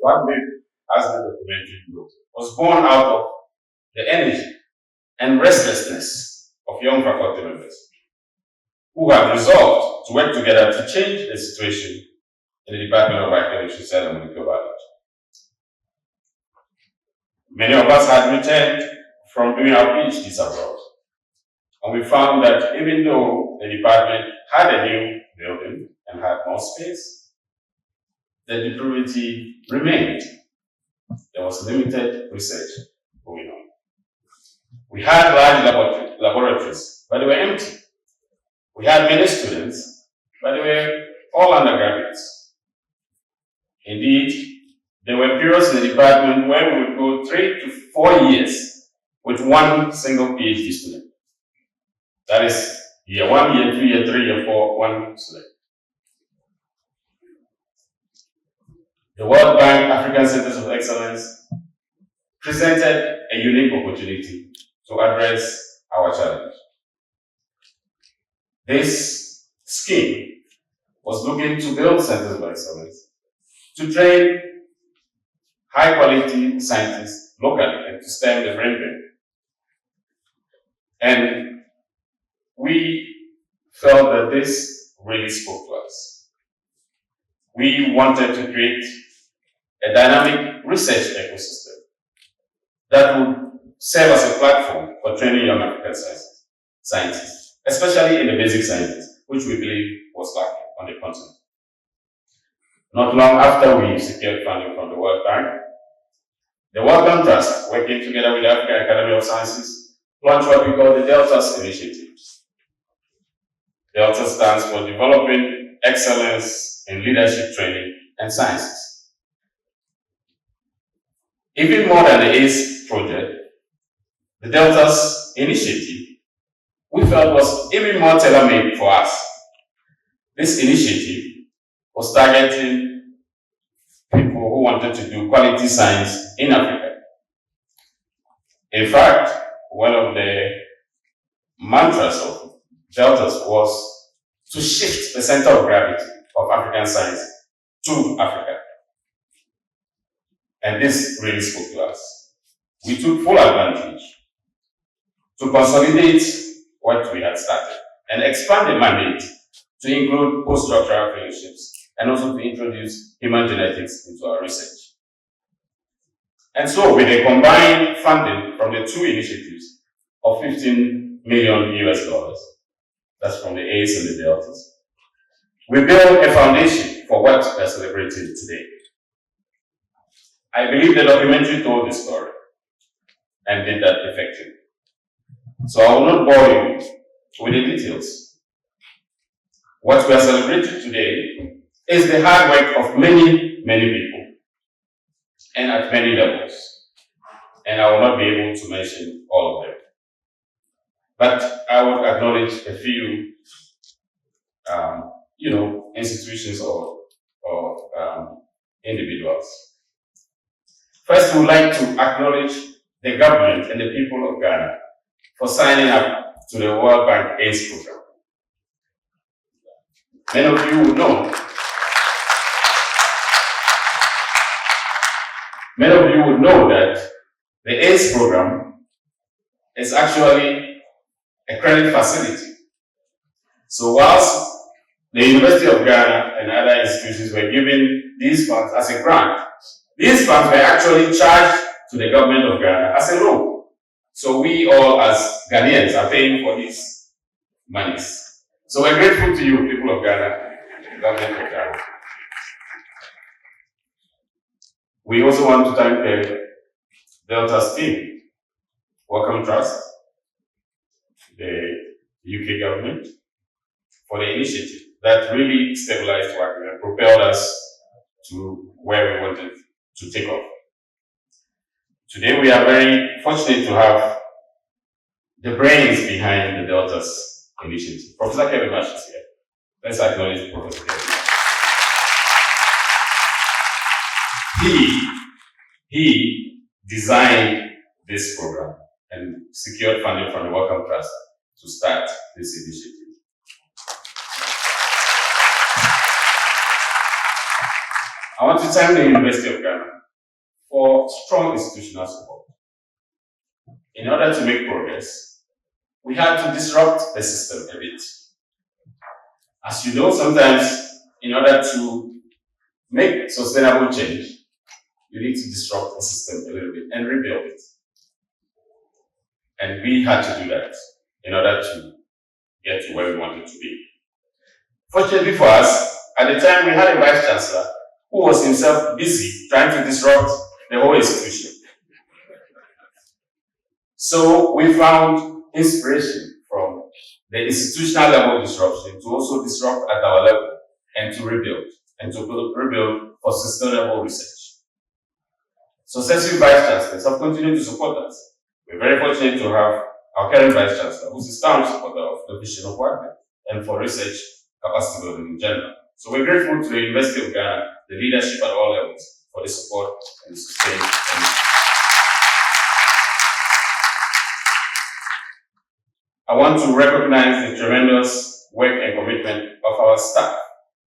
what made as the documentary growth was born out of the energy and restlessness of young faculty members who have resolved to work together to change the situation in the Department of Biochemistry, Cell and Molecular Biology. Many of us had returned from doing our PhDs abroad, and we found that even though the department had a new building and had more space, the depravity remained. There was limited research going on. We had large laboratories, but they were empty. We had many students, but they were all undergraduates. Indeed, there were periods in the department where we would go 3 to 4 years with one single PhD student. That is year 1, year 2, year 3, year 4, one student. The World Bank African Centers of Excellence presented a unique opportunity to address our challenge. This scheme was looking to build centers of excellence to train high-quality scientists locally and to stem the brain drain. And we felt that this really spoke to us. We wanted to create a dynamic research ecosystem that would serve as a platform for training young African scientists, especially in the basic sciences, which we believe was lacking on the continent. Not long after we secured funding from the World Bank, the World Bank Trust, working together with the African Academy of Sciences, launched what we call the Deltas Initiative. Delta stands for Developing Excellence in Leadership Training and Sciences. Even more than the ACE project, the Deltas Initiative, we felt was even more tailor-made for us. This initiative was targeting people who wanted to do quality science in Africa. In fact, one of the mantras of Deltas was to shift the center of gravity of African science to Africa. And this really spoke to us. We took full advantage to consolidate what we had started and expand the mandate to include postdoctoral fellowships and also to introduce human genetics into our research. And so with a combined funding from the two initiatives of $15 million US, that's from the ACE and the Deltas, we built a foundation for what we are celebrating today. I believe the documentary told the story and did that effectively. So I will not bore you with the details. What we are celebrating today is the hard work of many, many people and at many levels. And I will not be able to mention all of them. But I would acknowledge a few institutions or individuals. First, we would like to acknowledge the government and the people of Ghana for signing up to the World Bank ACE program. Many of you would know. Many of you would know that the ACE program is actually a credit facility. So whilst the University of Ghana and other institutions were given these funds as a grant, these funds were actually charged to the government of Ghana as a loan. So we all as Ghanaians are paying for these monies. So we're grateful to you, people of Ghana, government of Ghana. We also want to thank the Delta's team, Wellcome Trust, the UK government, for the initiative that really stabilized work and propelled us to where we wanted to take off. Today we are very fortunate to have the brains behind the Deltas initiative. Professor Kevin Marsh is here. Let's acknowledge Professor Kevin. He designed this program and secured funding from the Wellcome Trust to start this initiative. I want to thank the University of Ghana for strong institutional support. In order to make progress, we had to disrupt the system a bit. As you know, sometimes in order to make sustainable change, you need to disrupt the system a little bit and rebuild it. And we had to do that in order to get to where we wanted to be. Fortunately for us, at the time we had a Vice Chancellor who was himself busy trying to disrupt the whole institution. So we found inspiration from the institutional level disruption to also disrupt at our level and to rebuild, and to rebuild for sustainable research. Successive Vice Chancellors have continued to support us. We're very fortunate to have our current Vice Chancellor, who's a staunch supporter of the vision of Awandare and for research capacity building in general. So we're grateful to the University of Ghana, the leadership at all levels, for the support and the sustained commitment. I want to recognize the tremendous work and commitment of our staff,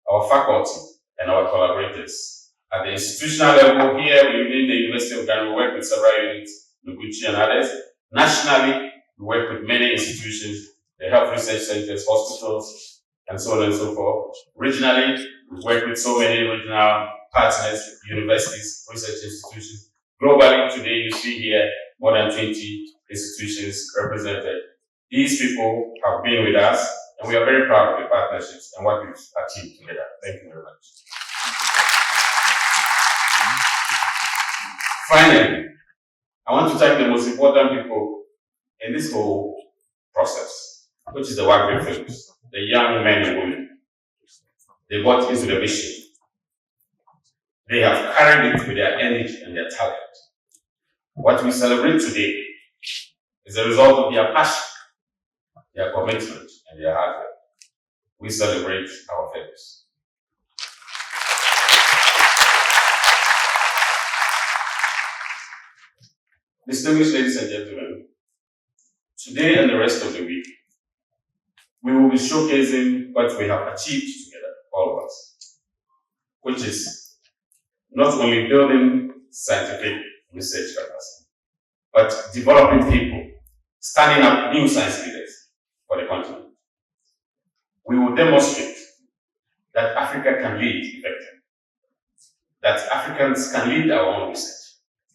our faculty, and our collaborators. At the institutional level here within the University of Ghana, we work with several units, Noguchi and others. Nationally, we work with many institutions, the health research centers, hospitals, and so on and so forth. Regionally, we work with so many regional partners, universities, research institutions. Globally, today you see here more than 20 institutions represented. These people have been with us, and we are very proud of the partnerships and what we've achieved together. Thank you very much. Finally, I want to thank the most important people in this whole process, which is the Awandare Fellows, the young men and women. They bought into the vision. They have carried it with their energy and their talent. What we celebrate today is the result of their passion, their commitment, and their hard work. We celebrate our fellows. Distinguished ladies and gentlemen, today and the rest of the week, we will be showcasing what we have achieved together, all of us, which is not only building scientific research capacity, but developing people, standing up new science leaders for the continent. We will demonstrate that Africa can lead effectively, that Africans can lead our own research.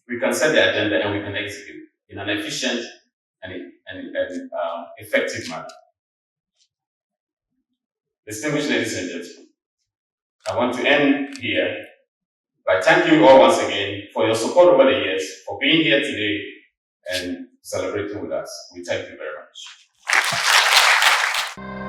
We can set the agenda and we can execute in an efficient and effective manner. Distinguished ladies and gentlemen, I want to end here by thanking you all once again for your support over the years, for being here today and celebrating with us. We thank you very much.